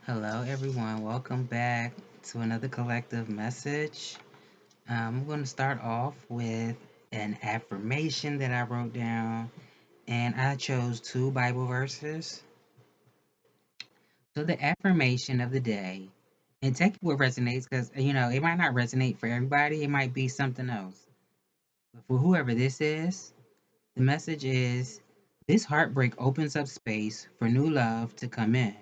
Hello, everyone. Welcome back to another collective message. I'm going to start off with an affirmation that I wrote down, and I chose two Bible verses. So, the affirmation of the day, and take what resonates because, it might not resonate for everybody, it might be something else. But for whoever this is, the message is this heartbreak opens up space for new love to come in.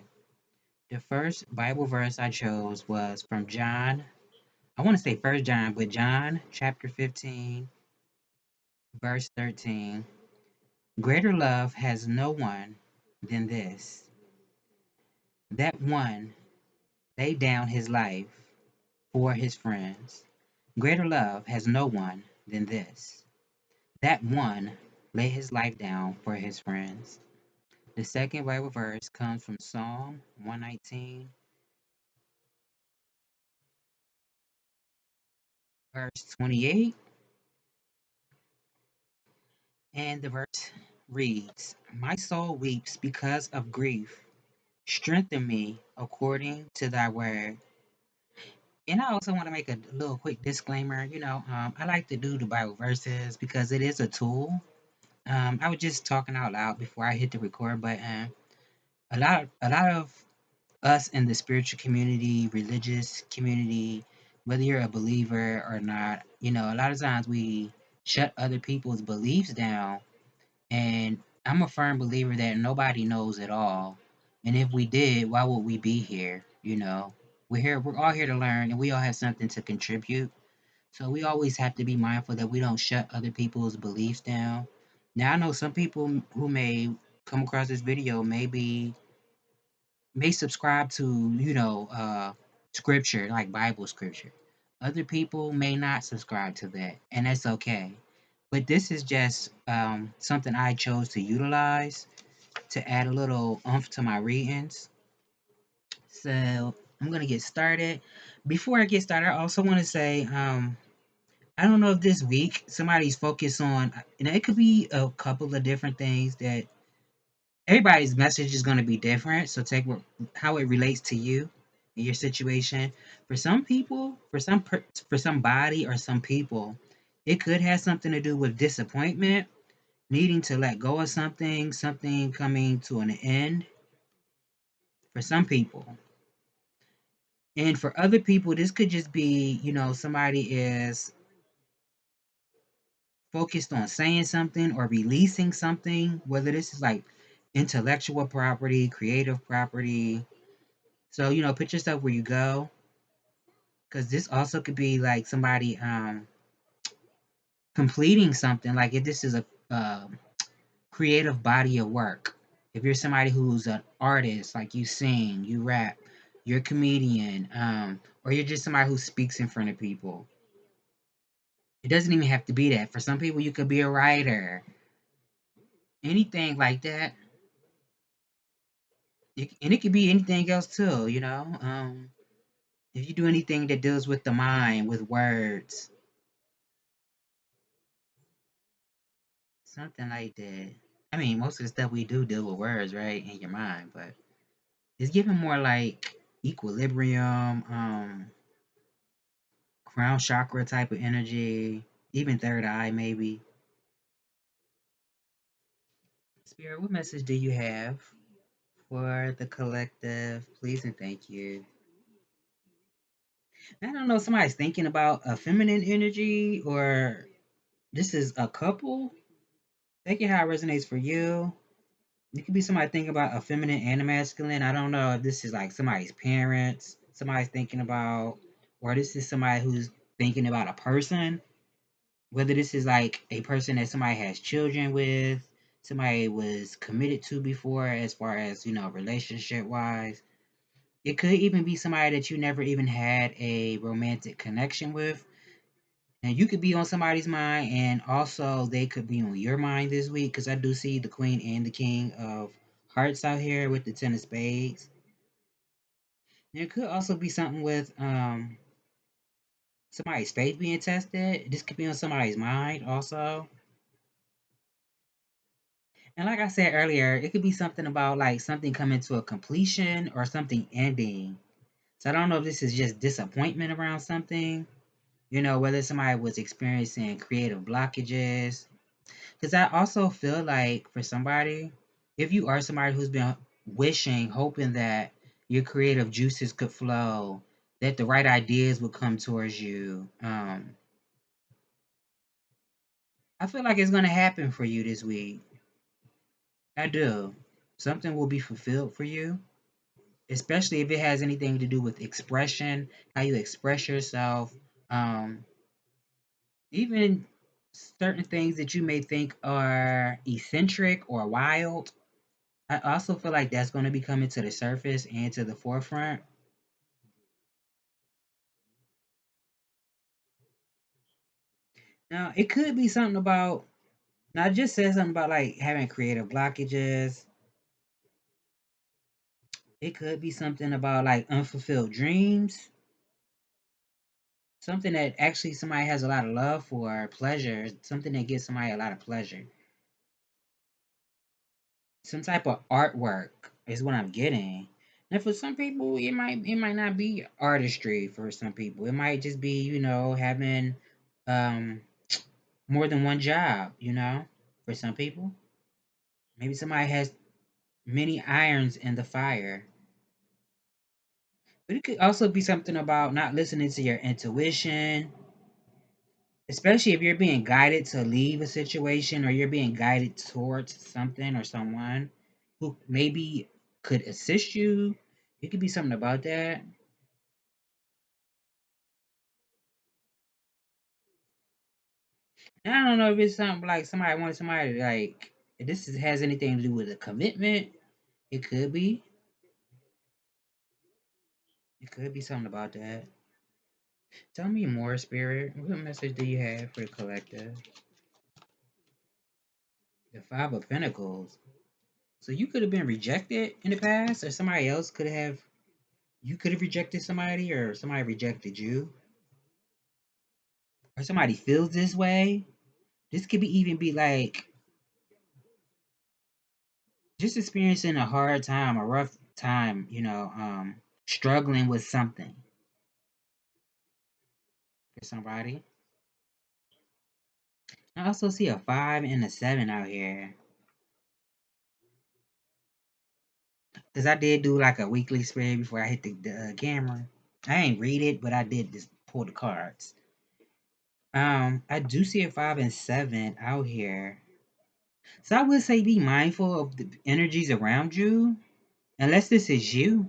The first Bible verse I chose was from John. I want to say First John, but John chapter 15, verse 13. Greater love has no one than this, that one laid down his life for his friends. Greater love has no one than this, that one lay his life down for his friends. The second Bible verse comes from Psalm 119, verse 28, and the verse reads, my soul weeps because of grief. Strengthen me according to thy word. And I also want to make a little quick disclaimer. I like to do the Bible verses because it is a tool. I was just talking out loud before I hit the record button. A lot of us in the spiritual community, religious community, whether you're a believer or not, a lot of times we shut other people's beliefs down. And I'm a firm believer that nobody knows it all. And if we did, why would we be here? We're all here to learn and we all have something to contribute. So we always have to be mindful that we don't shut other people's beliefs down. Now I know some people who may come across this video may subscribe to, scripture, like Bible scripture. Other people may not subscribe to that, and that's okay. But this is just something I chose to utilize to add a little oomph to my readings. So I'm gonna get started. Before I get started, I also want to say I don't know if this week somebody's focused on, it could be a couple of different things that everybody's message is going to be different. So take how it relates to you and your situation. For some people, for somebody or some people, it could have something to do with disappointment, needing to let go of something coming to an end for some people. And for other people, this could just be, somebody is focused on saying something or releasing something, whether this is like intellectual property, creative property. So, put yourself where you go, because this also could be like somebody completing something. Like if this is a creative body of work, if you're somebody who's an artist, like you sing, you rap, you're a comedian, or you're just somebody who speaks in front of people. It doesn't even have to be that. For some people, you could be a writer, anything like that. And it could be anything else too, if you do anything that deals with the mind, with words, something like that. I mean, most of the stuff we do deal with words, right, in your mind, but it's giving more like equilibrium, crown chakra type of energy, even third eye, maybe. Spirit, what message do you have for the collective? Please and thank you. I don't know, somebody's thinking about a feminine energy, or this is a couple. Take it how it resonates for you. It could be somebody thinking about a feminine and a masculine. I don't know if this is like somebody's parents, somebody's thinking about, or this is somebody who's thinking about a person. Whether this is like a person that somebody has children with, somebody was committed to before, as far as, relationship wise. It could even be somebody that you never even had a romantic connection with. And you could be on somebody's mind, and also they could be on your mind this week, because I do see the Queen and the King of Hearts out here with the Ten of Spades. And it could also be something with somebody's faith being tested. This could be on somebody's mind also. And like I said earlier, it could be something about like something coming to a completion or something ending. So I don't know if this is just disappointment around something, whether somebody was experiencing creative blockages. Because I also feel like for somebody, if you are somebody who's been wishing, hoping that your creative juices could flow, that the right ideas would come towards you, I feel like it's going to happen for you this week. I do. Something will be fulfilled for you, especially if it has anything to do with expression, how you express yourself, um, even certain things that you may think are eccentric or wild. I also feel like that's going to be coming to the surface and to the forefront. Now, it could be something about, now I just said something about like having creative blockages. It could be something about like unfulfilled dreams, something that actually somebody has a lot of love for, pleasure, something that gives somebody a lot of pleasure. Some type of artwork is what I'm getting. And for some people, it might not be artistry. For some people, it might just be having um more than one job. For some people, maybe somebody has many irons in the fire. But it could also be something about not listening to your intuition, especially if you're being guided to leave a situation or you're being guided towards something or someone who maybe could assist you. It could be something about that. And I don't know if it's something like somebody wants somebody to like. If has anything to do with a commitment. It could be. It could be something about that. Tell me more, Spirit. What message do you have for the collective? The Five of Pentacles. So you could have been rejected in the past, or somebody else could have. You could have rejected somebody, or somebody rejected you, or somebody feels this way. This could be even be like just experiencing a hard time, a rough time. Struggling with something for somebody. I also see a 5 and a 7 out here. Because I did do like a weekly spread before I hit the camera. I ain't read it, but I did just pull the cards. I do see a 5 and 7 out here. So I would say be mindful of the energies around you, unless this is you.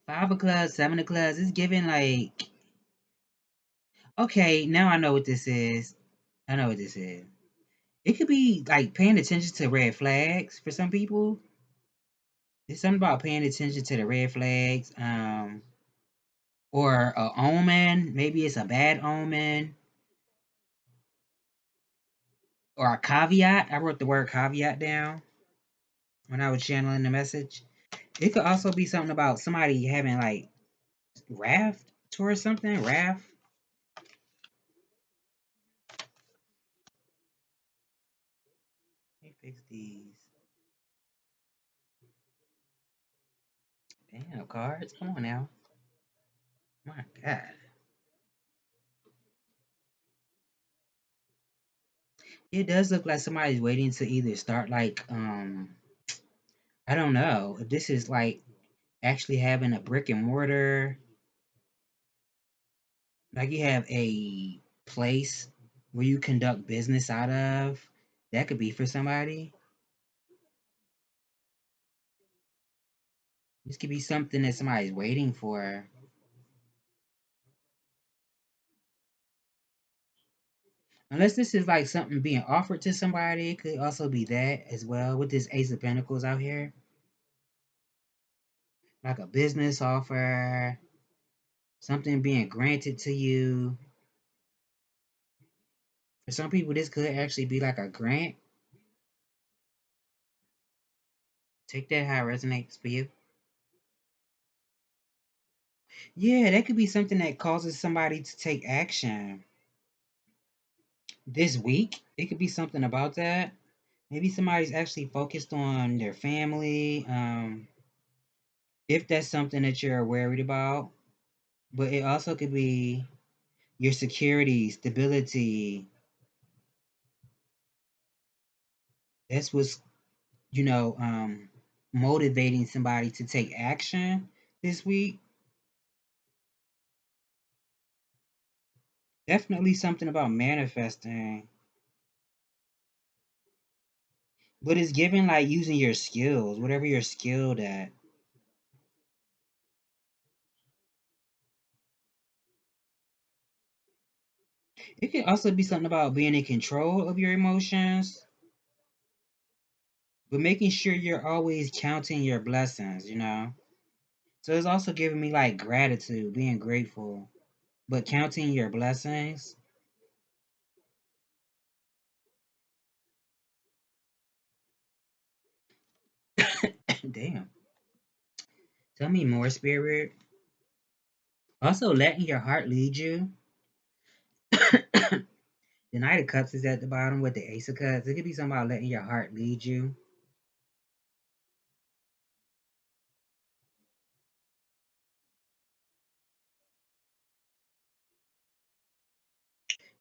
5 of clubs, 7 of clubs, it's giving like, okay, now I know what this is. I know what this is. It could be like paying attention to red flags for some people. It's something about paying attention to the red flags. Or a omen. Maybe it's a bad omen or a caveat. I wrote the word caveat down when I was channeling the message. It could also be something about somebody having like wrath towards something. Wrath. Let me fix these. Damn cards. Come on now. My God. It does look like somebody's waiting to either start like I don't know if this is like actually having a brick and mortar, like you have a place where you conduct business out of. That could be for somebody. This could be something that somebody's waiting for. Unless this is like something being offered to somebody, it could also be that as well with this Ace of Pentacles out here. Like a business offer, something being granted to you. For some people, this could actually be like a grant. Take that how it resonates for you. Yeah, that could be something that causes somebody to take action this week. It could be something about that. Maybe somebody's actually focused on their family, if that's something that you're worried about. But it also could be your security, stability. That's what's, you know, motivating somebody to take action this week. Definitely something about manifesting. But it's given like using your skills, whatever you're skilled at. It could also be something about being in control of your emotions, but making sure you're always counting your blessings, you know? So it's also giving me like gratitude, being grateful, but counting your blessings. Damn. Tell me more, Spirit. Also, letting your heart lead you. The Knight of Cups is at the bottom with the Ace of Cups. It could be something about letting your heart lead you.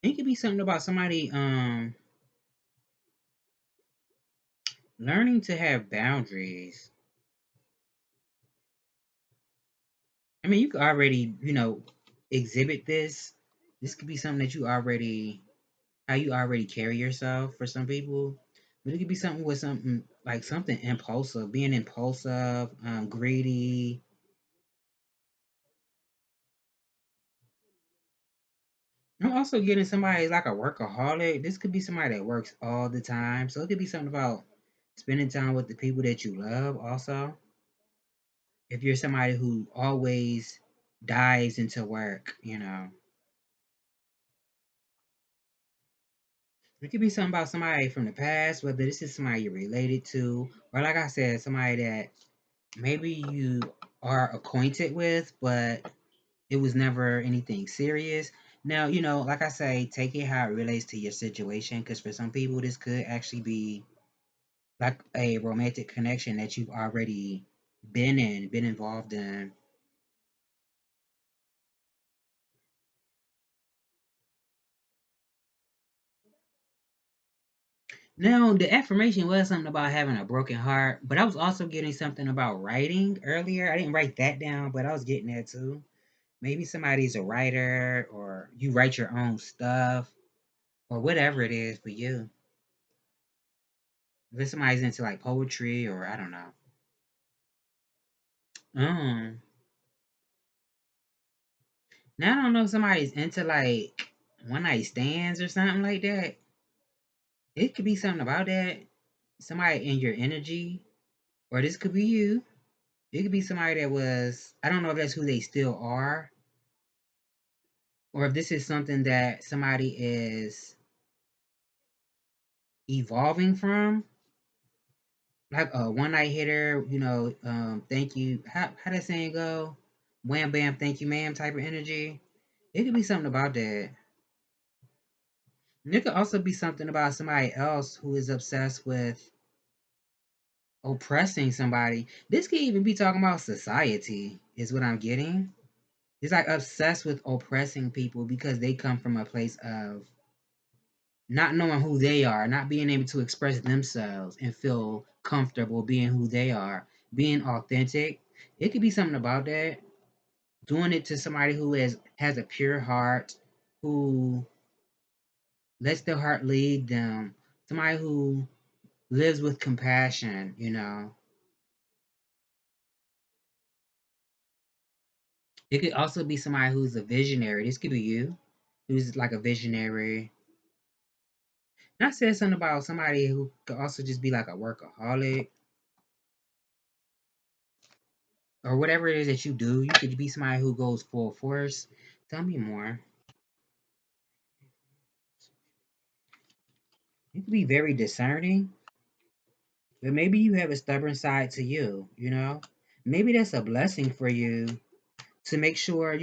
It could be something about somebody learning to have boundaries. I mean, you could already, exhibit this. This could be something that you already, how you already carry yourself for some people. But it could be something with something like something impulsive, being impulsive, greedy. I'm also getting somebody like a workaholic. This could be somebody that works all the time. So it could be something about spending time with the people that you love also. If you're somebody who always dives into work. It could be something about somebody from the past, whether this is somebody you're related to, or like I said, somebody that maybe you are acquainted with, but it was never anything serious. Now, like I say, take it how it relates to your situation, because for some people, this could actually be like a romantic connection that you've already been involved in. Now, the affirmation was something about having a broken heart, but I was also getting something about writing earlier. I didn't write that down, but I was getting that too. Maybe somebody's a writer, or you write your own stuff, or whatever it is for you. If somebody's into like poetry, or I don't know. Um, Now I don't know if somebody's into like one night stands or something like that. It could be something about that. Somebody in your energy, or this could be you. It could be somebody that was, I don't know if that's who they still are, or if this is something that somebody is evolving from, like a one night hitter. Thank you. How that saying go? Wham bam, thank you, ma'am. Type of energy. It could be something about that. And it could also be something about somebody else who is obsessed with oppressing somebody. This could even be talking about society, is what I'm getting. It's like obsessed with oppressing people because they come from a place of not knowing who they are, not being able to express themselves and feel comfortable being who they are, being authentic. It could be something about that. Doing it to somebody who has a pure heart, who lets their heart lead them, somebody who lives with compassion. It could also be somebody who's a visionary. This could be you, who's like a visionary. And I said something about somebody who could also just be like a workaholic, or whatever it is that you do. You could be somebody who goes full force. Tell me more. You could be very discerning, but maybe you have a stubborn side to you. Maybe that's a blessing for you to make sure,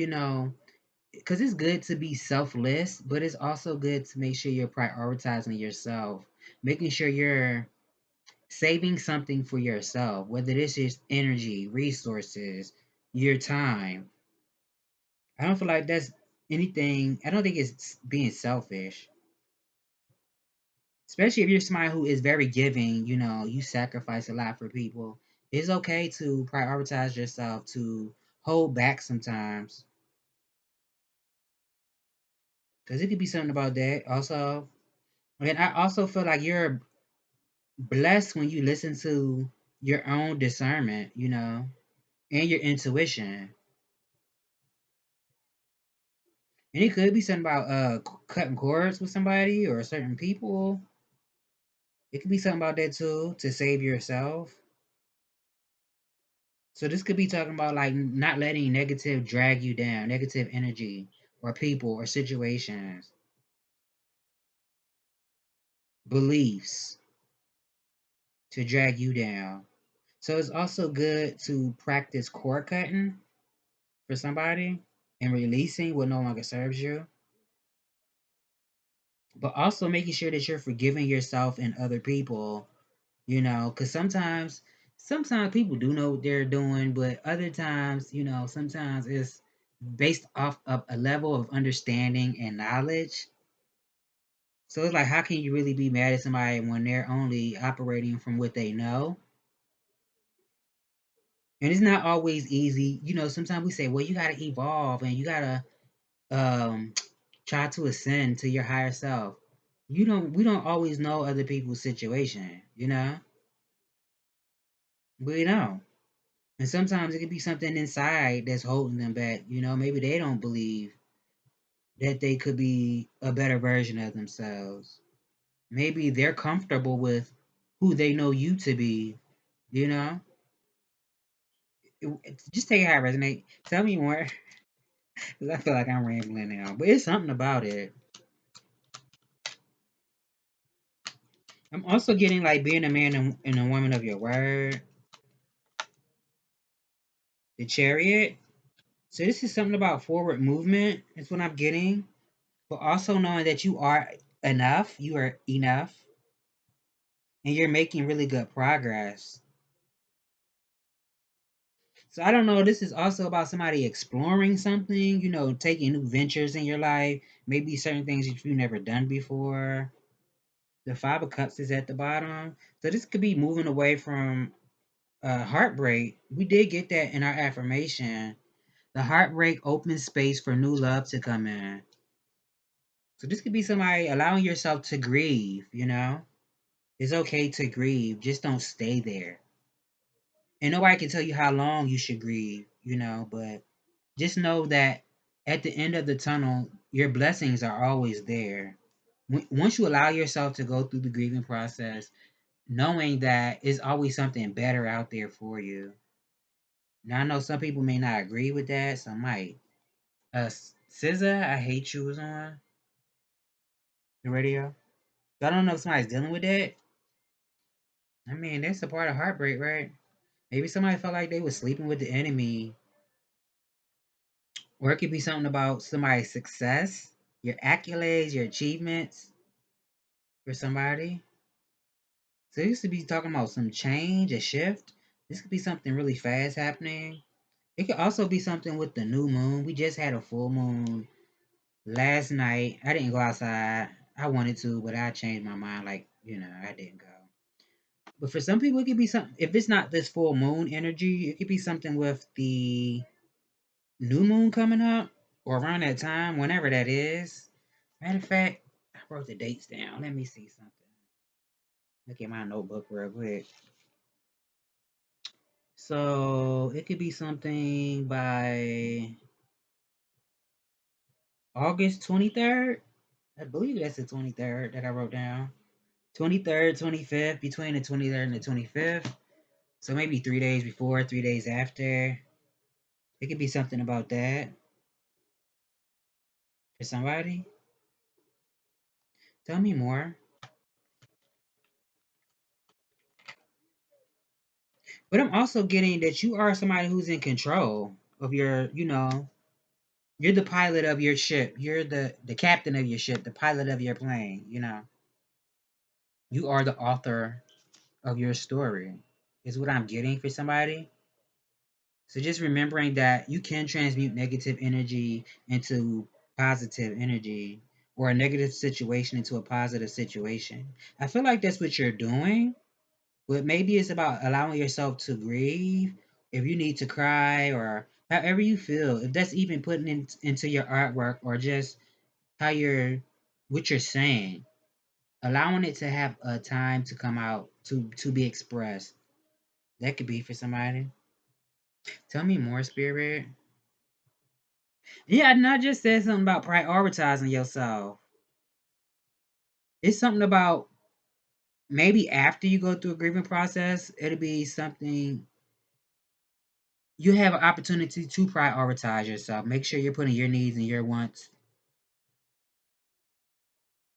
because it's good to be selfless, but it's also good to make sure you're prioritizing yourself, making sure you're saving something for yourself, whether this is energy, resources, your time. I don't feel like that's anything. I don't think it's being selfish. Especially if you're somebody who is very giving, you sacrifice a lot for people. It's okay to prioritize yourself, to hold back sometimes. Because it could be something about that also. And I also feel like you're blessed when you listen to your own discernment, and your intuition. And it could be something about cutting cords with somebody or certain people. It could be something about that too, to save yourself. So this could be talking about like not letting negative drag you down, negative energy or people or situations, beliefs to drag you down. So it's also good to practice cord cutting for somebody and releasing what no longer serves you, but also making sure that you're forgiving yourself and other people, because sometimes people do know what they're doing, but other times, sometimes it's based off of a level of understanding and knowledge. So it's like, how can you really be mad at somebody when they're only operating from what they know? And it's not always easy. Sometimes we say, well, you got to evolve and you got to um, try to ascend to your higher self. We don't always know other people's situation, we don't. And sometimes it could be something inside that's holding them back. Maybe they don't believe that they could be a better version of themselves. Maybe they're comfortable with who they know you to be, you know? Just take it how it resonates. Tell me more, because I feel like I'm rambling now. But it's something about it. I'm also getting like being a man and a woman of your word, the chariot. So this is something about forward movement, is what I'm getting. But also knowing that you are enough, you are enough, and you're making really good progress. So I don't know, this is also about somebody exploring something, taking new ventures in your life, maybe certain things that you've never done before. The Five of Cups is at the bottom. So this could be moving away from heartbreak. We did get that in our affirmation. The heartbreak opens space for new love to come in. So this could be somebody allowing yourself to grieve. It's okay to grieve. Just don't stay there. And nobody can tell you how long you should grieve, but just know that at the end of the tunnel, your blessings are always there. Once you allow yourself to go through the grieving process, knowing that it's always something better out there for you. Now I know some people may not agree with that. Some might. SZA, I Hate You was on the radio. So I don't know if somebody's dealing with that. I mean, that's a part of heartbreak, right? Maybe somebody felt like they was sleeping with the enemy. Or it could be something about somebody's success, your accolades, your achievements for somebody. So it used to be talking about some change, a shift. This could be something really fast happening. It could also be something with the new moon. We just had a full moon last night. I didn't go outside. I wanted to, but I changed my mind. Like, I didn't go. But for some people, it could be something. If it's not this full moon energy, it could be something with the new moon coming up or around that time, whenever that is. Matter of fact, I wrote the dates down. Let me see something. Look at my notebook real quick. So it could be something by August 23rd. I believe that's the 23rd that I wrote down. 23rd, 25th, between the 23rd and the 25th. So maybe 3 days before, 3 days after. It could be something about that for somebody. Tell me more. But I'm also getting that you are somebody who's in control of you're the pilot of your ship. You're the captain of your ship, the pilot of your plane. You are the author of your story, is what I'm getting for somebody. So just remembering that you can transmute negative energy into positive energy, or a negative situation into a positive situation. I feel like that's what you're doing, but maybe it's about allowing yourself to grieve. If you need to cry or however you feel, if that's even putting it into your artwork, or just how you're, what you're saying, allowing it to have a time to come out, to be expressed. That could be for somebody. Tell me more, spirit. Yeah, and I just said something about prioritizing yourself. It's something about maybe after you go through a grieving process, it'll be something you have an opportunity to prioritize yourself. Make sure you're putting your needs and your wants,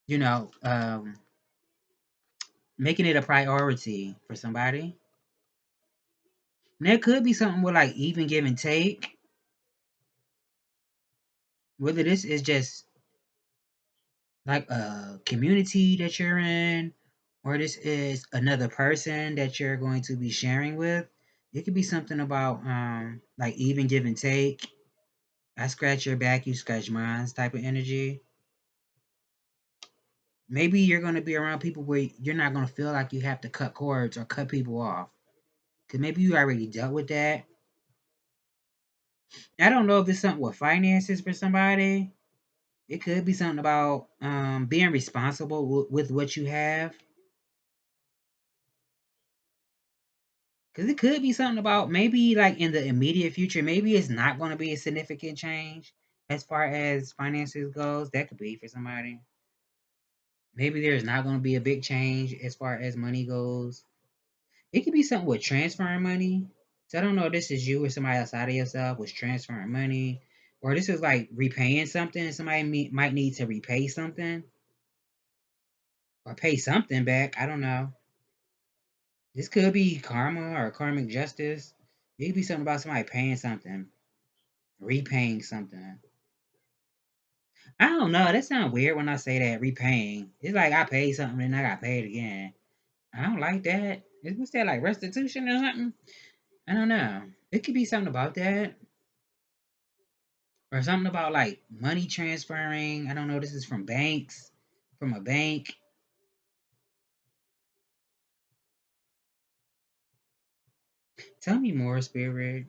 you know, making it a priority for somebody. And there could be something with like even give and take. Whether this is just like a community that you're in, or this is another person that you're going to be sharing with. It could be something about like even give and take. I scratch your back, you scratch mine type of energy. Maybe you're going to be around people where you're not going to feel like you have to cut cords or cut people off, because maybe you already dealt with that. I don't know if it's something with finances for somebody. It could be something about being responsible with what you have. Because it could be something about maybe like in the immediate future, maybe it's not going to be a significant change as far as finances goes. That could be for somebody. Maybe there's not going to be a big change as far as money goes. It could be something with transferring money. So I don't know if this is you or somebody outside of yourself was transferring money, or this is like repaying something. Somebody might need to repay something or pay something back. I don't know. This could be karma or karmic justice. It could be something about somebody paying something, repaying something. I don't know. That sounds weird when I say that, repaying. It's like I paid something and I got paid again. I don't like that. What's that, like restitution or something? I don't know. It could be something about that. Or something about like money transferring. I don't know. This is from banks, from a bank. Tell me more, spirit.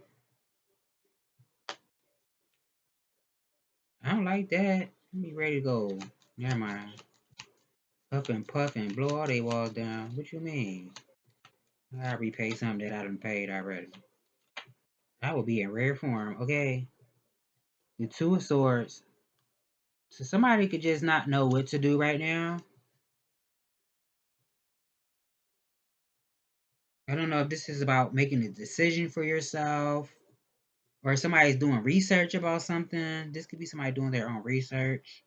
I don't like that. Let me ready to go. Never mind. Puff and puff and blow all they walls down. What you mean? I gotta repay something that I done paid already. I will be in rare form, okay? The Two of Swords. So somebody could just not know what to do right now. I don't know if this is about making a decision for yourself, or somebody's doing research about something. This could be somebody doing their own research.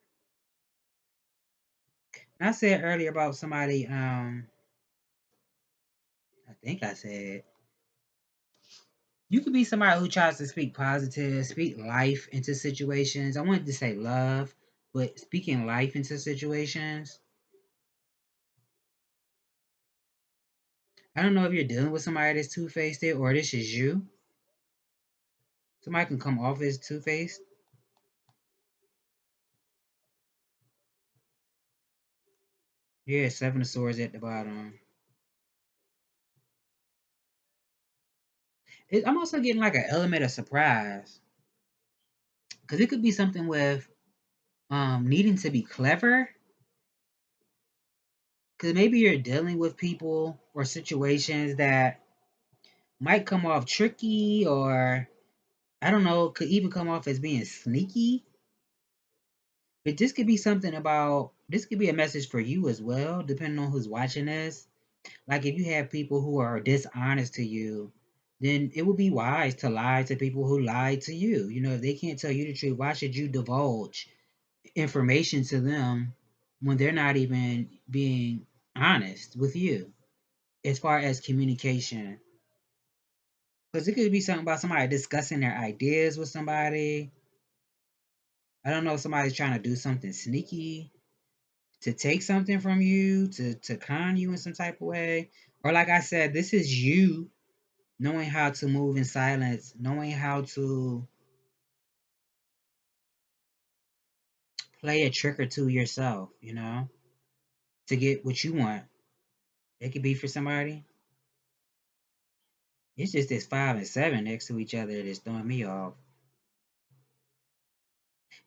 And I said earlier about somebody, I think I said, you could be somebody who tries to speak positive, speak life into situations. I wanted to say love, but speaking life into situations. I don't know if you're dealing with somebody that's two-faced it, or this is you. Somebody can come off as two-faced. Yeah, Seven of Swords at the bottom. I'm also getting like an element of surprise, because it could be something with needing to be clever. Because maybe you're dealing with people or situations that might come off tricky, or I don't know, could even come off as being sneaky. But this could be something about, this could be a message for you as well, depending on who's watching this. Like if you have people who are dishonest to you, then it would be wise to lie to people who lied to you. You know, if they can't tell you the truth, why should you divulge information to them when they're not even being honest with you as far as communication? Because it could be something about somebody discussing their ideas with somebody. I don't know if somebody's trying to do something sneaky to take something from you, to con you in some type of way, Or like I said, this is you knowing how to move in silence, knowing how to play a trick or two yourself, to get what you want. It could be for somebody. It's just this 5 and 7 next to each other that's throwing me off.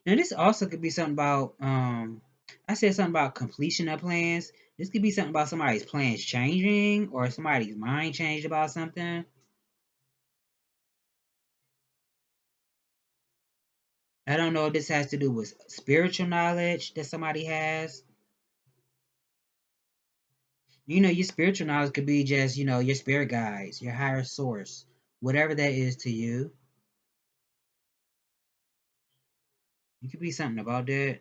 Now this also could be something about I said something about completion of plans. This could be something about somebody's plans changing or somebody's mind changed about something. I don't know if this has to do with spiritual knowledge that somebody has. Your spiritual knowledge could be just, your spirit guides, your higher source, whatever that is to you. It could be something about that.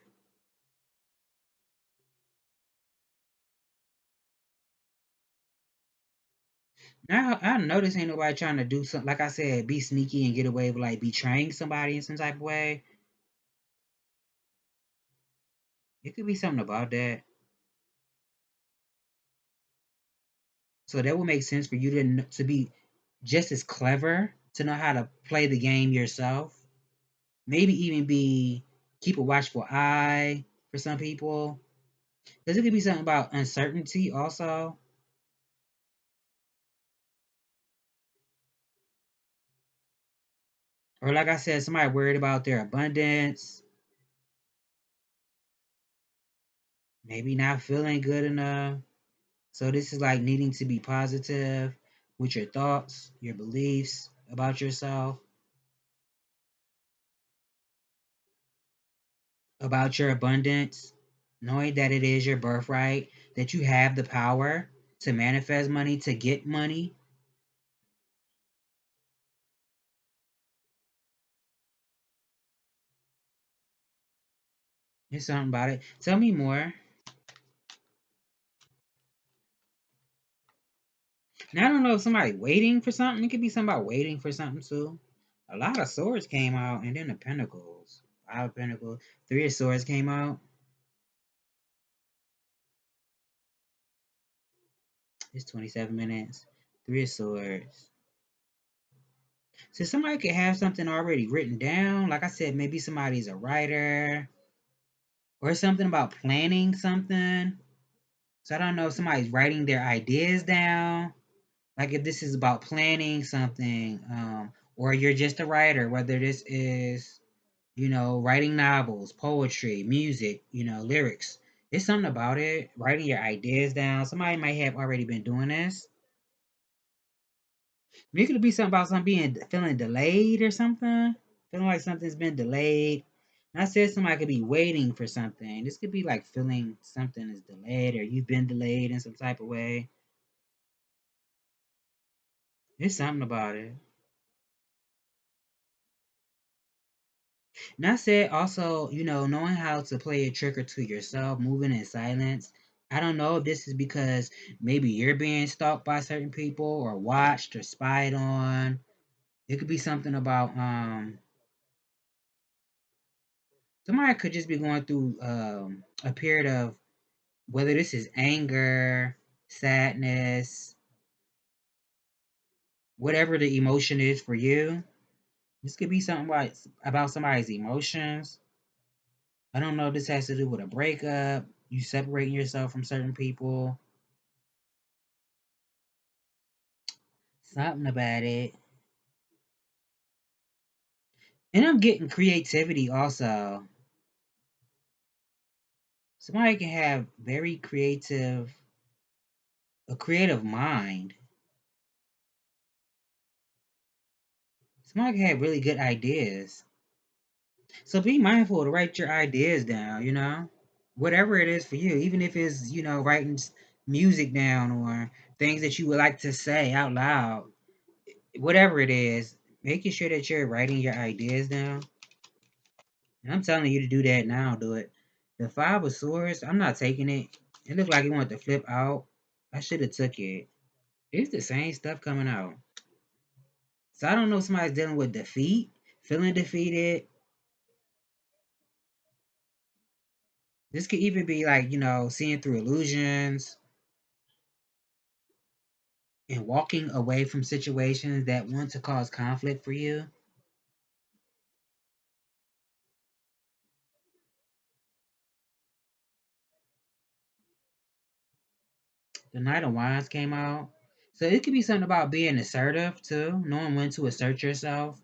Now I notice ain't nobody trying to do something like I said, be sneaky and get away with like betraying somebody in some type of way. It could be something about that. So that would make sense for you to be just as clever to know how to play the game yourself. Maybe even be keep a watchful eye for some people. Because it could be something about uncertainty also. Or like I said, somebody worried about their abundance, maybe not feeling good enough. So this is like needing to be positive with your thoughts, your beliefs about yourself, about your abundance, knowing that it is your birthright, that you have the power to manifest money, to get money. There's something about it. Tell me more. Now I don't know if somebody waiting for something. It could be somebody waiting for something too. A lot of swords came out, and then the pentacles, 5 of Pentacles, 3 of Swords came out. It's 27 minutes. 3 of Swords. So somebody could have something already written down. Like I said, maybe somebody's a writer or something about planning something. So I don't know if somebody's writing their ideas down. Like if this is about planning something, or you're just a writer, whether this is, writing novels, poetry, music, lyrics. It's something about it. Writing your ideas down. Somebody might have already been doing this. It could be something about something being feeling delayed or something. Feeling like something's been delayed. And I said somebody could be waiting for something. This could be like feeling something is delayed or you've been delayed in some type of way. There's something about it. And I said also, knowing how to play a trick or two yourself, moving in silence. I don't know if this is because maybe you're being stalked by certain people or watched or spied on. It could be something about somebody could just be going through a period of whether this is anger, sadness, whatever the emotion is for you. This could be something about somebody's emotions. I don't know if this has to do with a breakup, you separating yourself from certain people, something about it. And I'm getting creativity also. Somebody can have a creative mind. Somebody can have really good ideas. So be mindful to write your ideas down, whatever it is for you, even if it's, writing music down or things that you would like to say out loud, whatever it is, making sure that you're writing your ideas down. And I'm telling you to do that now, do it. The 5 of Swords, I'm not taking it. It looked like it wanted to flip out. I should have took it. It's the same stuff coming out. So I don't know if somebody's dealing with defeat, feeling defeated. This could even be like, seeing through illusions. and walking away from situations that want to cause conflict for you. The Knight of Wands came out. So it could be something about being assertive too, knowing when to assert yourself.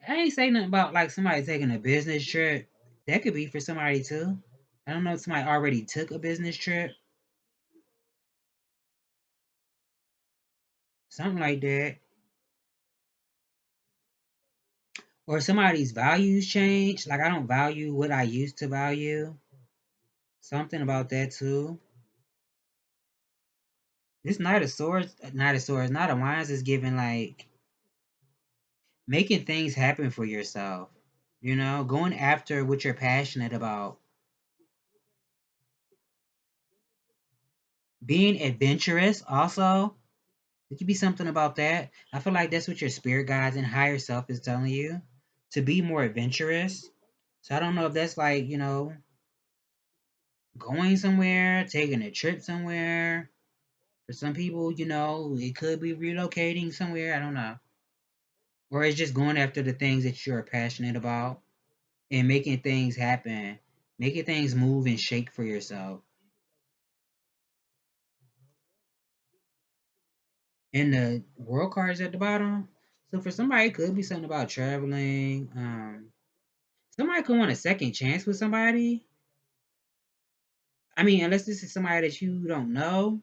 I ain't say nothing about like somebody taking a business trip. That could be for somebody too. I don't know if somebody already took a business trip. Something like that. Or somebody's values change. Like I don't value what I used to value. Something about that too. This Knight of Wands is giving like making things happen for yourself. You know, going after what you're passionate about. Being adventurous also. It could be something about that. I feel like that's what your spirit guides and higher self is telling you. To be more adventurous. So I don't know if that's like, going somewhere, taking a trip somewhere. For some people, it could be relocating somewhere. I don't know. Or it's just going after the things that you're passionate about and making things happen, making things move and shake for yourself. And the world cards at the bottom. So for somebody, it could be something about traveling. Somebody could want a second chance with somebody. I mean, unless this is somebody that you don't know,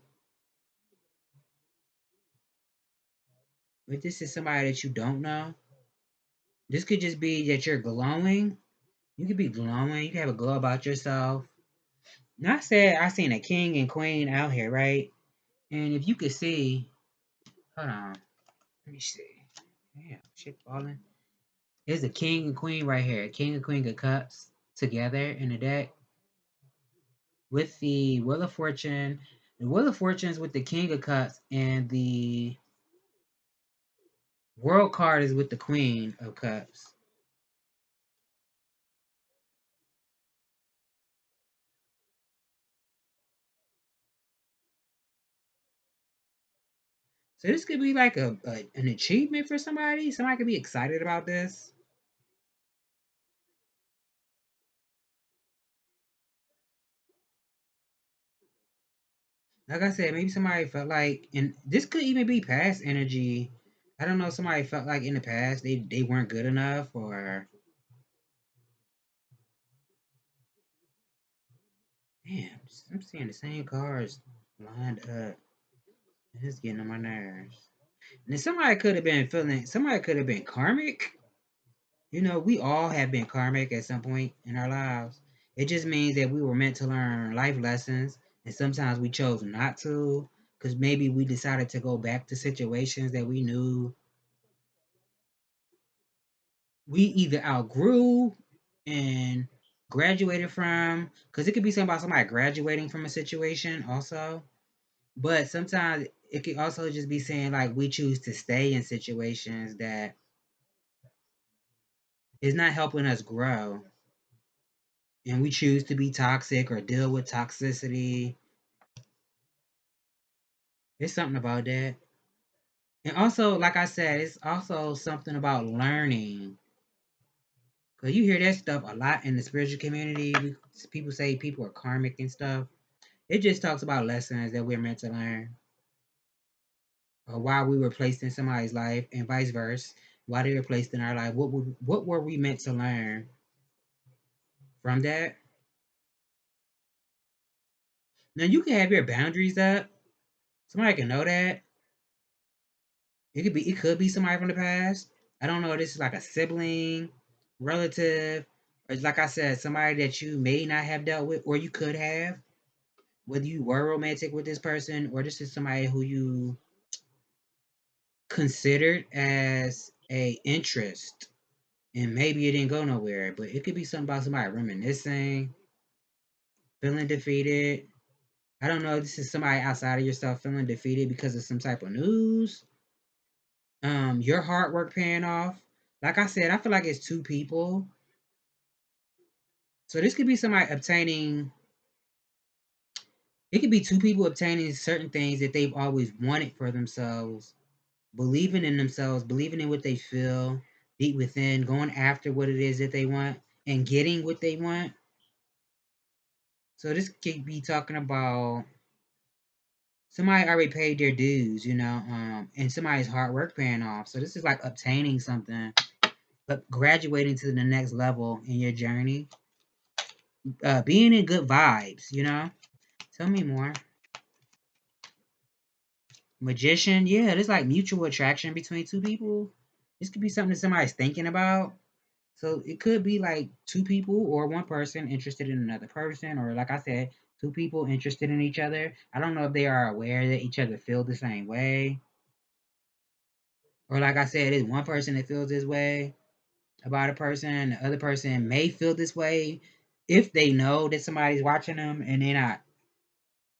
if this is somebody that you don't know, this could just be that you're glowing. You could be glowing. You could have a glow about yourself. Not said I seen a king and queen out here, right? And if you could see, hold on, let me see. Damn, shit falling. There's a king and queen right here. King and queen of cups together in the deck with the Wheel of Fortune. The Wheel of Fortune is with the King of Cups, and the World card is with the Queen of Cups. So this could be like an achievement for somebody. Somebody could be excited about this. Like I said, maybe somebody felt like, and this could even be past energy. I don't know. Somebody felt like in the past they weren't good enough, or damn, I'm seeing the same cards lined up. It's getting on my nerves. And then somebody could have been karmic. We all have been karmic at some point in our lives. It just means that we were meant to learn life lessons, and sometimes we chose not to, because maybe we decided to go back to situations that we knew we either outgrew and graduated from, because it could be something about somebody graduating from a situation also. But sometimes it could also just be saying like we choose to stay in situations that is not helping us grow, and we choose to be toxic or deal with toxicity. It's something about that. And also, like I said, it's also something about learning. Because you hear that stuff a lot in the spiritual community. People say people are karmic and stuff. It just talks about lessons that we're meant to learn, or why we were placed in somebody's life, and vice versa. Why they were placed in our life. What were we meant to learn from that? Now you can have your boundaries up. Somebody can know that. It could be somebody from the past. I don't know if this is like a sibling, relative, or it's like I said, somebody that you may not have dealt with, or you could have, whether you were romantic with this person, or this is somebody who you considered as a interest, and maybe it didn't go nowhere. But it could be something about somebody reminiscing, feeling defeated. I don't know if this is somebody outside of yourself feeling defeated because of some type of news. Your hard work paying off. Like I said, I feel like it's two people. So this could be somebody obtaining, it could be two people obtaining certain things that they've always wanted for themselves, believing in themselves, believing in what they feel deep within, going after what it is that they want and getting what they want. So this could be talking about somebody already paid their dues, and somebody's hard work paying off. So this is like obtaining something, but graduating to the next level in your journey. Being in good vibes. Tell me more. Magician, yeah, there's like mutual attraction between two people. This could be something that somebody's thinking about. So it could be like two people or one person interested in another person, or like I said, two people interested in each other. I don't know if they are aware that each other feel the same way. Or like I said, it's one person that feels this way about a person, the other person may feel this way if they know that somebody's watching them and they're not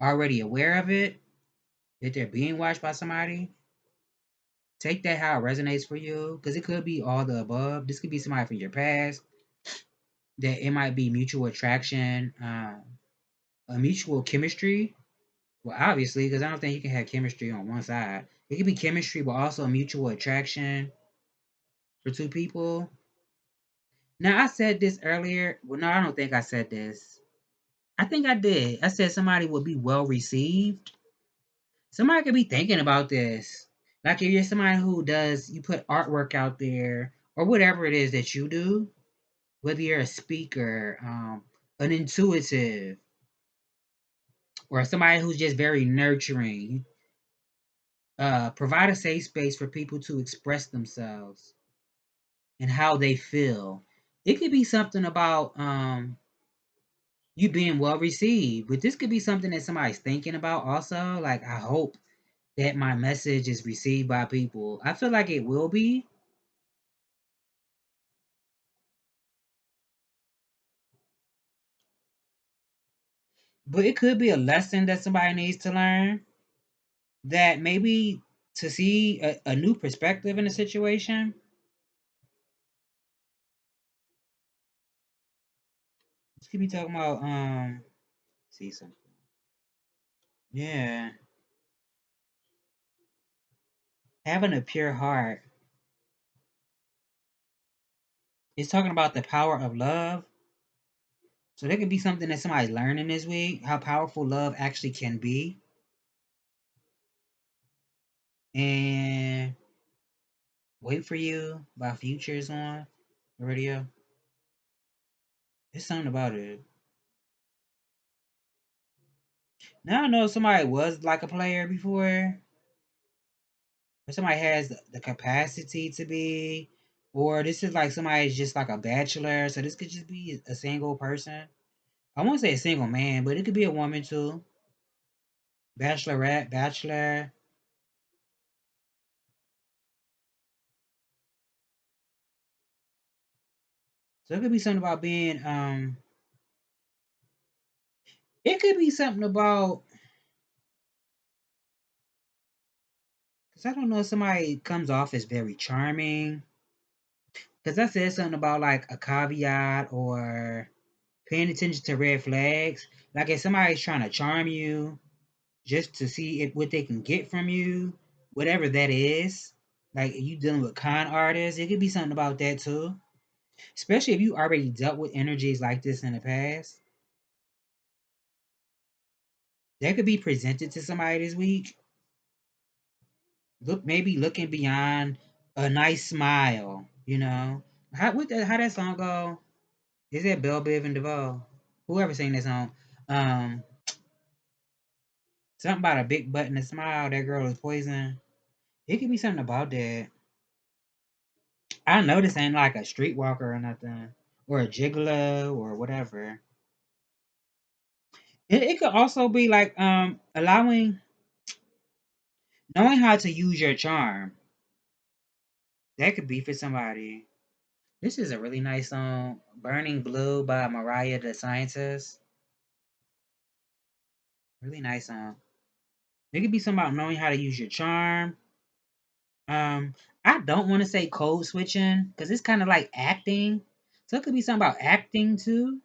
already aware of it, that they're being watched by somebody. Take that how it resonates for you, because it could be all the above. This could be somebody from your past, that it might be mutual attraction, a mutual chemistry. Well, obviously, because I don't think you can have chemistry on one side. It could be chemistry, but also a mutual attraction for two people. Now, I said this earlier. Well, no, I don't think I said this. I think I did. I said somebody would be well received. Somebody could be thinking about this. Like if you're somebody who does, you put artwork out there or whatever it is that you do, whether you're a speaker, an intuitive, or somebody who's just very nurturing, provide a safe space for people to express themselves and how they feel. It could be something about you being well received, but this could be something that somebody's thinking about also. Like, I hope that my message is received by people. I feel like it will be, but it could be a lesson that somebody needs to learn, that maybe to see a new perspective in a situation. This could be talking about see something. Yeah. Having a pure heart. It's talking about the power of love. So there could be something that somebody's learning this week, how powerful love actually can be. And Wait for You by Futures on the radio. It's something about it. Now I know somebody was like a player before, or somebody has the capacity to be, or this is like somebody's just like a bachelor. So this could just be a single person. I won't say a single man, but it could be a woman too. Bachelorette, bachelor. So it could be something about being it could be something about, because I don't know if somebody comes off as very charming. Because I said something about like a caveat or paying attention to red flags. Like if somebody's trying to charm you just to see if what they can get from you, whatever that is. Like you dealing with con artists, it could be something about that too. Especially if you already dealt with energies like this in the past. That could be presented to somebody this week. Maybe looking beyond a nice smile. How that song go? Is that Bell Biv and DeVoe? Whoever sang that song. Um Something about a big butt and a smile, that girl is poison. It could be something about that. I know this ain't like a streetwalker or nothing. Or a gigolo or whatever. It could also be like knowing how to use your charm. That could be for somebody. This is a really nice song, Burning Blue by Mariah the Scientist. Really nice song. It could be something about knowing how to use your charm. Um, I don't want to say code switching because it's kind of like acting. So it could be something about acting too.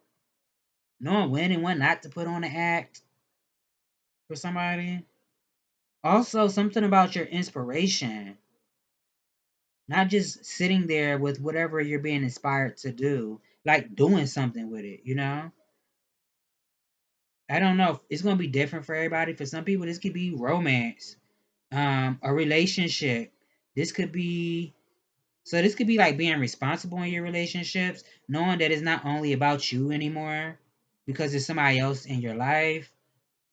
knowing when and when not to put on an act for somebody. Also, something about your inspiration, not just sitting there with whatever you're being inspired to do, like doing something with it, you know? I don't know. It's going to be different for everybody. For some people, this could be romance, a relationship. This could be this could be like being responsible in your relationships, knowing that it's not only about you anymore because there's somebody else in your life.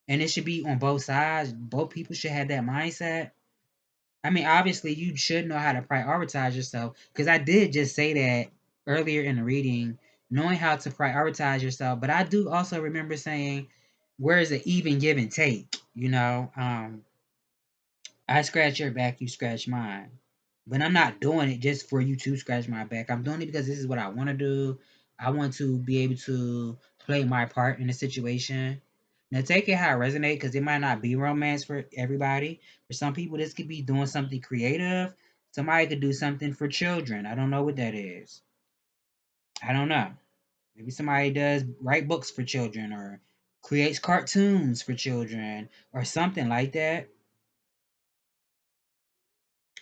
And it should be on both sides. Both people should have that mindset. I mean, obviously, you should know how to prioritize yourself because I did just say that earlier in the reading, knowing how to prioritize yourself. But I do also remember saying, where is the even give and take? You know, I scratch your back, you scratch mine. But I'm not doing it just for you to scratch my back. I'm doing it because this is what I want to do. I want to be able to play my part in the situation. Now take it how it resonates because it might not be romance for everybody. For some people, this could be doing something creative. Somebody could do something for children. I don't know what that is. I don't know. Maybe somebody does write books for children or creates cartoons for children or something like that.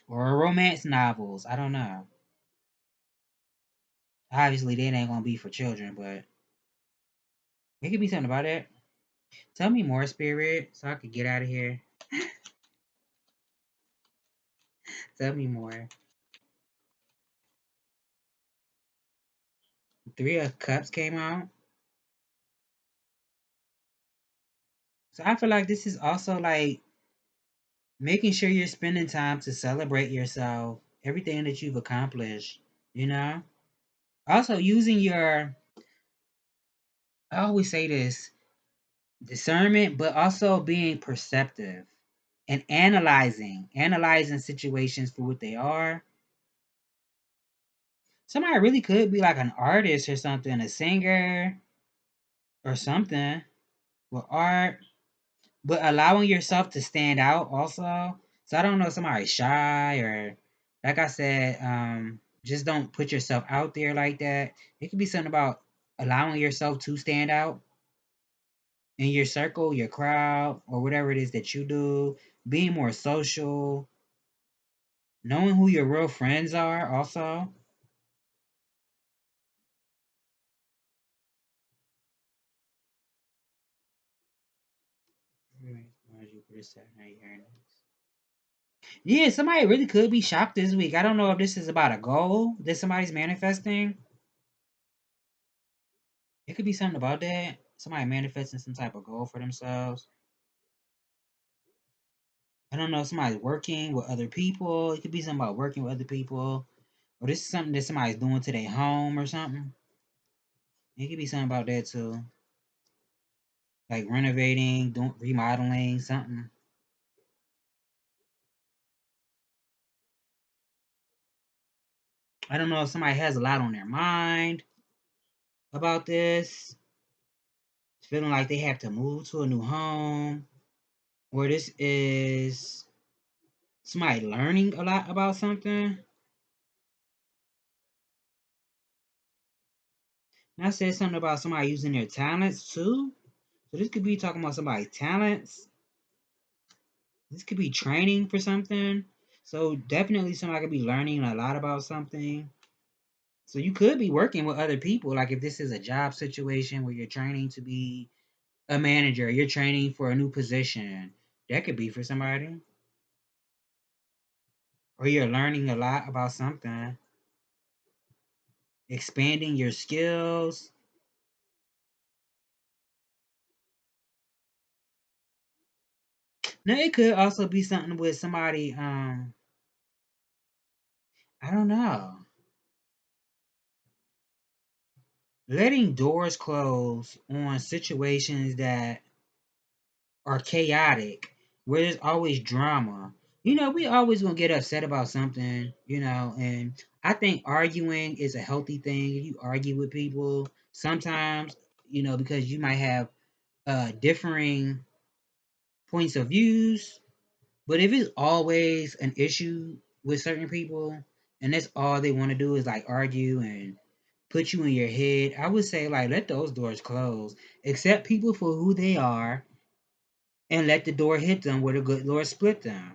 Or romance novels. I don't know. Obviously, they ain't gonna be for children, but it could be something about it. Tell me more, Spirit, so I could get out of here. Tell me more. Three of Cups came out. So I feel like this is also like making sure you're spending time to celebrate yourself, everything that you've accomplished, you know? Also using your, I always say this, discernment, but also being perceptive and analyzing situations for what they are. Somebody really could be like an artist or something, a singer or something with art, but allowing yourself to stand out also. So I don't know if somebody's shy or, like I said, just don't put yourself out there like that. It could be something about allowing yourself to stand out in your circle, your crowd, or whatever it is that you do. Being more social, knowing who your real friends are also. Yeah, somebody really could be shocked this week. I don't know if this is about a goal that somebody's manifesting. It could be something about that. Somebody manifesting some type of goal for themselves. I don't know. Somebody's working with other people. It could be something about working with other people. Or this is something that somebody's doing to their home or something. It could be something about that too. Like renovating, doing remodeling, something. I don't know if somebody has a lot on their mind about this. Feeling like they have to move to a new home. Or this is somebody learning a lot about something. And I said something about somebody using their talents too. So this could be talking about somebody's talents. This could be training for something. So definitely somebody could be learning a lot about something. So you could be working with other people. Like if this is a job situation where you're training to be a manager, you're training for a new position. That could be for somebody. Or you're learning a lot about something. Expanding your skills. Now it could also be something with somebody, I don't know. Letting doors close on situations that are chaotic, where there's always drama. You know, we always gonna get upset about something, you know, and I think arguing is a healthy thing. You argue with people sometimes, you know, because you might have differing points of views. But if it's always an issue with certain people and that's all they want to do is like argue and put you in your head, I would say like let those doors close. Accept people for who they are and let the door hit them where the good Lord split them.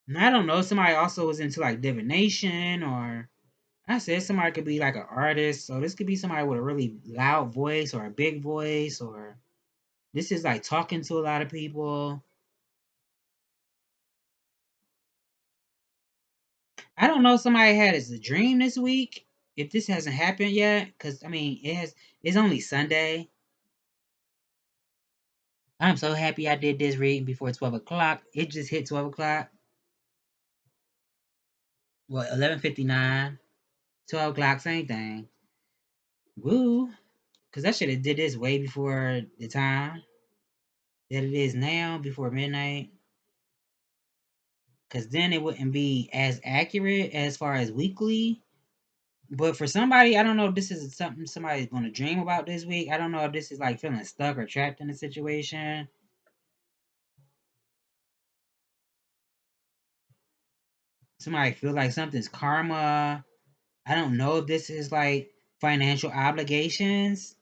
And I don't know, somebody also was into like divination, or I said somebody could be like an artist. So this could be somebody with a really loud voice or a big voice, or this is like talking to a lot of people. I don't know, somebody had as a dream this week. If this hasn't happened yet, because I mean it's only Sunday. I'm so happy I did this reading before 12 o'clock. It just hit 12 o'clock. Well, 11:59, 12 o'clock, same thing. Woo! Cause I should have did this way before the time that it is now, before midnight. Cause then it wouldn't be as accurate as far as weekly. But for somebody, I don't know if this is something somebody's gonna dream about this week. I don't know if this is like feeling stuck or trapped in a situation. Somebody feel like something's karma. I don't know if this is like financial obligations.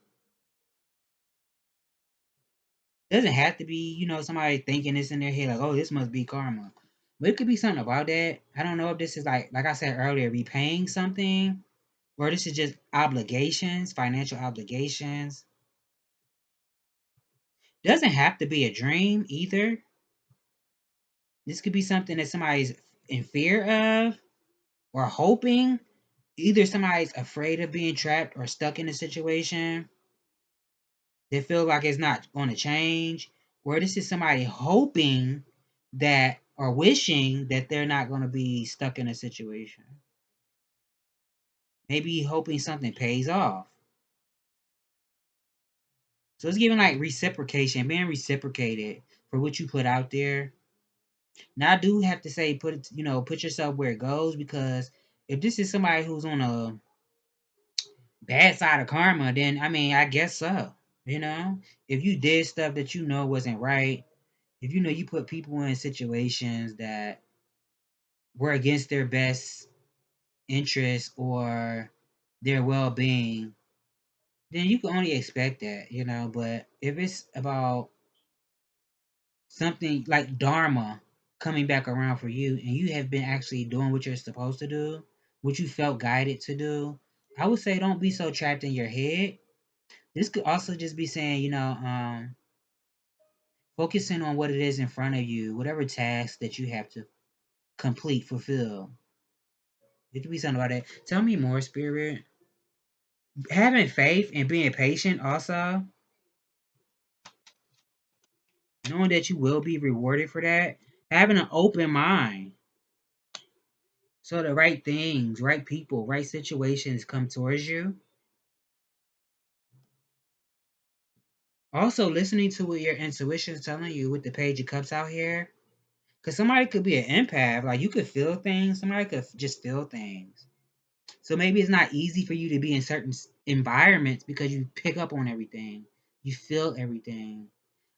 Doesn't have to be, somebody thinking this in their head like, oh, this must be karma. But it could be something about that. I don't know if this is like I said earlier, repaying something, or this is just obligations, financial obligations. Doesn't have to be a dream either. This could be something that somebody's in fear of or hoping. Either somebody's afraid of being trapped or stuck in a situation. They feel like it's not going to change. Or this is somebody hoping that or wishing that they're not going to be stuck in a situation. Maybe hoping something pays off. So it's giving like reciprocation, being reciprocated for what you put out there. Now I do have to say, put yourself where it goes, because if this is somebody who's on a bad side of karma, then I mean, I guess so. You know, if you did stuff that wasn't right, if you put people in situations that were against their best interest or their well-being, then you can only expect that. But if it's about something like dharma coming back around for you, and you have been actually doing what you're supposed to do, what you felt guided to do, I would say don't be so trapped in your head. This could also just be saying, focusing on what it is in front of you, whatever task that you have to complete, fulfill. It could be something about that. Tell me more, Spirit. Having faith and being patient, also knowing that you will be rewarded for that. Having an open mind, so the right things, right people, right situations come towards you. Also, listening to what your intuition is telling you with the Page of Cups out here. Because somebody could be an empath. Like, you could feel things. Somebody could just feel things. So maybe it's not easy for you to be in certain environments because you pick up on everything. You feel everything.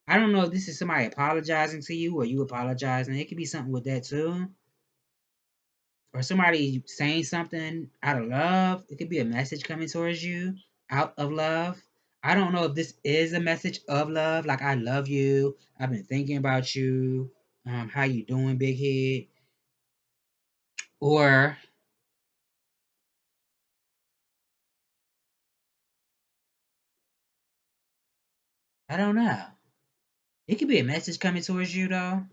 I don't know if this is somebody apologizing to you or you apologizing. It could be something with that too. Or somebody saying something out of love. It could be a message coming towards you out of love. I don't know if this is a message of love, like I love you. I've been thinking about you. How you doing, big head? Or I don't know. It could be a message coming towards you though.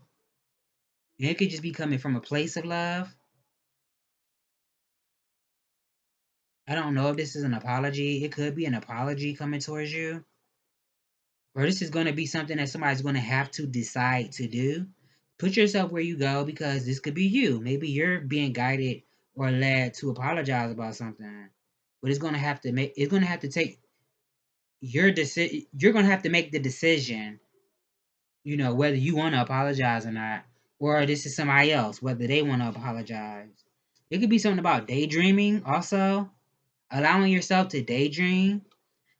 And it could just be coming from a place of love. I don't know if this is an apology. It could be an apology coming towards you. Or this is going to be something that somebody's going to have to decide to do. Put yourself where you go, because this could be you. Maybe you're being guided or led to apologize about something. But it's going to have to take your decision. You're going to have to make the decision, whether you want to apologize or not. Or this is somebody else, whether they want to apologize. It could be something about daydreaming also. Allowing yourself to daydream,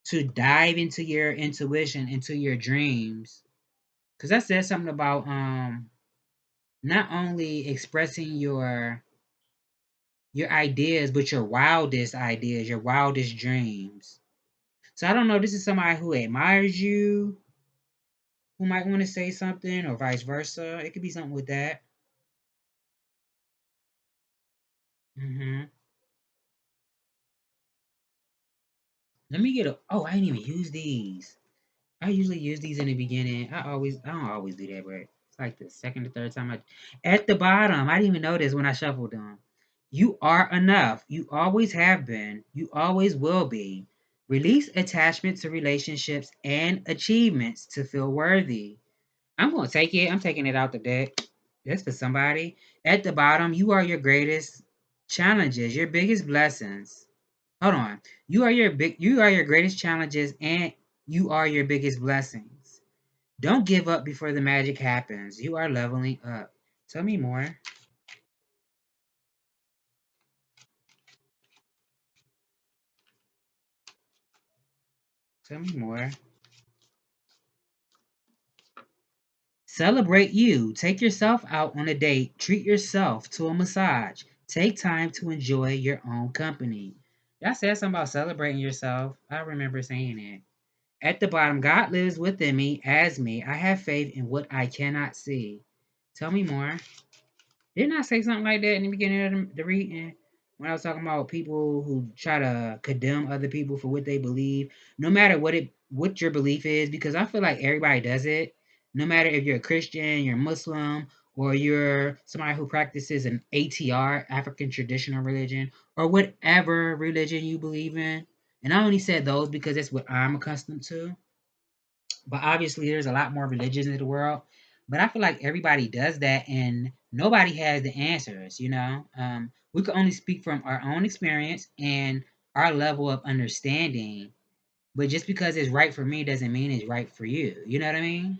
to dive into your intuition, into your dreams. Because I said something about not only expressing your your ideas, but your wildest ideas, your wildest dreams. So I don't know, this is somebody who admires you, who might want to say something, or vice versa. It could be something with that. Hmm. Let me get a. Oh, I didn't even use these. I usually use these in the beginning. I don't always do that, but it's like the second or third time at the bottom. I didn't even notice when I shuffled them. You are enough. You always have been. You always will be. Release attachment to relationships and achievements to feel worthy. I'm gonna take it. I'm taking it out the deck. That's for somebody. At the bottom, you are your greatest challenges, your biggest blessings. Hold on. You are your greatest challenges and you are your biggest blessings. Don't give up before the magic happens. You are leveling up. Tell me more. Tell me more. Celebrate you. Take yourself out on a date. Treat yourself to a massage. Take time to enjoy your own company. Y'all said something about celebrating yourself. I remember saying it. At the bottom, God lives within me as me. I have faith in what I cannot see. Tell me more. Didn't I say something like that in the beginning of the reading? When I was talking about people who try to condemn other people for what they believe, no matter what your belief is, because I feel like everybody does it. No matter if you're a Christian, you're Muslim, or you're somebody who practices an ATR, African traditional religion, or whatever religion you believe in. And I only said those because that's what I'm accustomed to. But obviously, there's a lot more religions in the world. But I feel like everybody does that, and nobody has the answers. We can only speak from our own experience and our level of understanding. But just because it's right for me doesn't mean it's right for you. You know what I mean?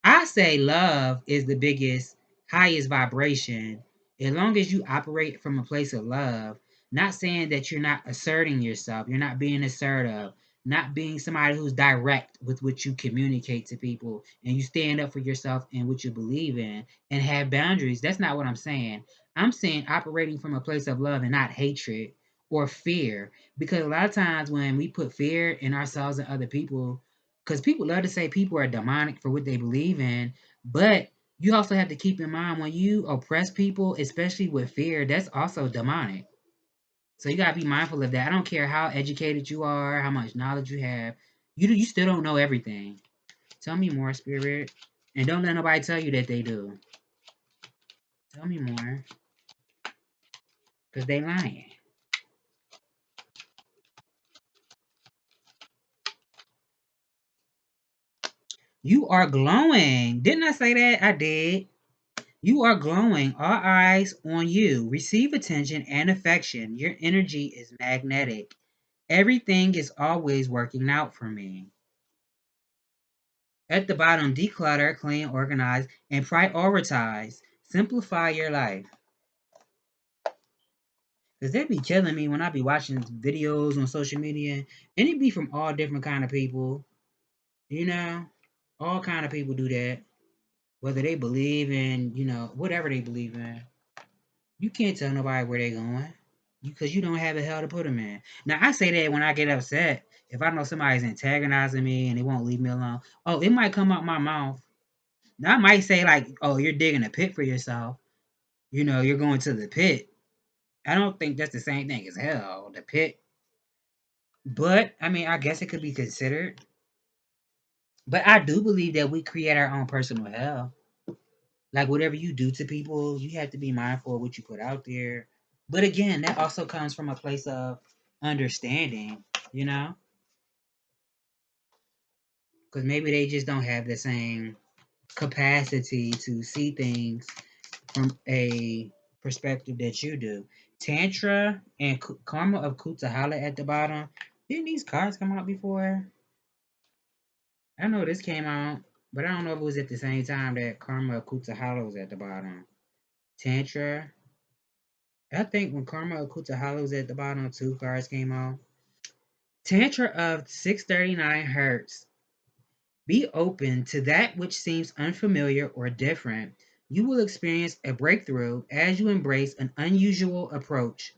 I say love is the biggest, highest vibration. As long as you operate from a place of love, not saying that you're not asserting yourself, you're not being assertive, not being somebody who's direct with what you communicate to people, and you stand up for yourself and what you believe in and have boundaries. That's not what I'm saying. I'm saying operating from a place of love and not hatred or fear. Because a lot of times when we put fear in ourselves and other people, because people love to say people are demonic for what they believe in, but you also have to keep in mind when you oppress people, especially with fear, that's also demonic. So you gotta be mindful of that. I don't care how educated you are, how much knowledge you have, you still don't know everything. Tell me more, spirit, and don't let nobody tell you that they do. Tell me more, cause they lying. You are glowing. Didn't I say that? I did. You are glowing. All eyes on you. Receive attention and affection. Your energy is magnetic. Everything is always working out for me. At the bottom, declutter, clean, organize, and prioritize. Simplify your life. Because they be killing me when I be watching videos on social media. And it be from all different kind of people. You know? All kind of people do that. Whether they believe in, whatever they believe in. You can't tell nobody where they're going because you don't have the hell to put them in. Now, I say that when I get upset. If I know somebody's antagonizing me and they won't leave me alone, oh, it might come out my mouth. Now, I might say, like, oh, you're digging a pit for yourself. You're going to the pit. I don't think that's the same thing as hell, the pit. But, I mean, I guess it could be considered. But I do believe that we create our own personal hell. Like, whatever you do to people, you have to be mindful of what you put out there. But again, that also comes from a place of understanding, you know? Because maybe they just don't have the same capacity to see things from a perspective that you do. Tantra and Karma of Kutahala at the bottom. Didn't these cards come out before? I know this came out, but I don't know if it was at the same time that Karma of Kutahala was at the bottom. Tantra. I think when Karma of Kutahala was at the bottom, two cards came out. Tantra of 639 Hertz. Be open to that which seems unfamiliar or different. You will experience a breakthrough as you embrace an unusual approach.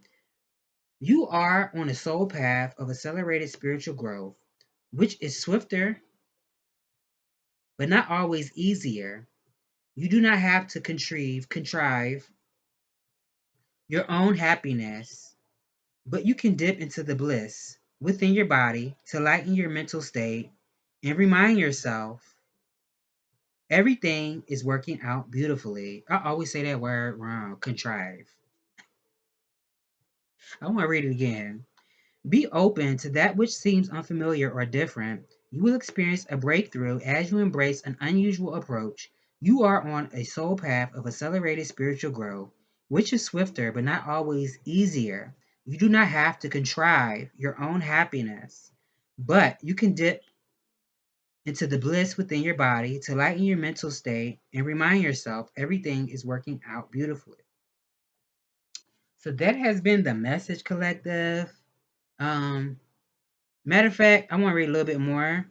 You are on a soul path of accelerated spiritual growth, which is swifter but not always easier. You do not have to contrive your own happiness, but you can dip into the bliss within your body to lighten your mental state and remind yourself everything is working out beautifully. I always say that word wrong, contrive. I want to read it again. Be open to that which seems unfamiliar or different. You will experience a breakthrough as you embrace an unusual approach. You are on a soul path of accelerated spiritual growth, which is swifter but not always easier. You do not have to contrive your own happiness, but you can dip into the bliss within your body to lighten your mental state and remind yourself everything is working out beautifully. So that has been the message collective. Um, Matter of fact, I want to read a little bit more.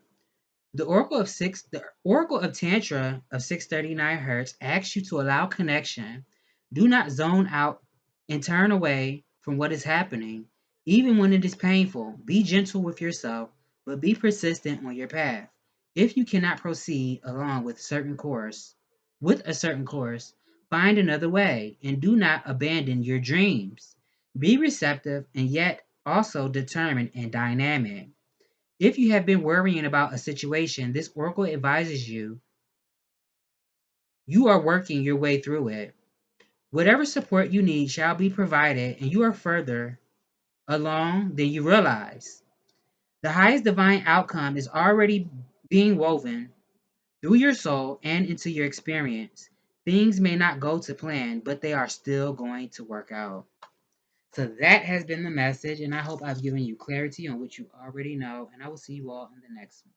The Oracle of Tantra of 639 Hertz asks you to allow connection. Do not zone out and turn away from what is happening, even when it is painful. Be gentle with yourself, but be persistent on your path. If you cannot proceed along with a certain course, find another way and do not abandon your dreams. Be receptive and yet also determined and dynamic. If you have been worrying about a situation, this oracle advises you are working your way through it. Whatever support you need shall be provided, and you are further along than you realize. The highest divine outcome is already being woven through your soul and into your experience. Things may not go to plan, but they are still going to work out. So that has been the message, and I hope I've given you clarity on what you already know, and I will see you all in the next one.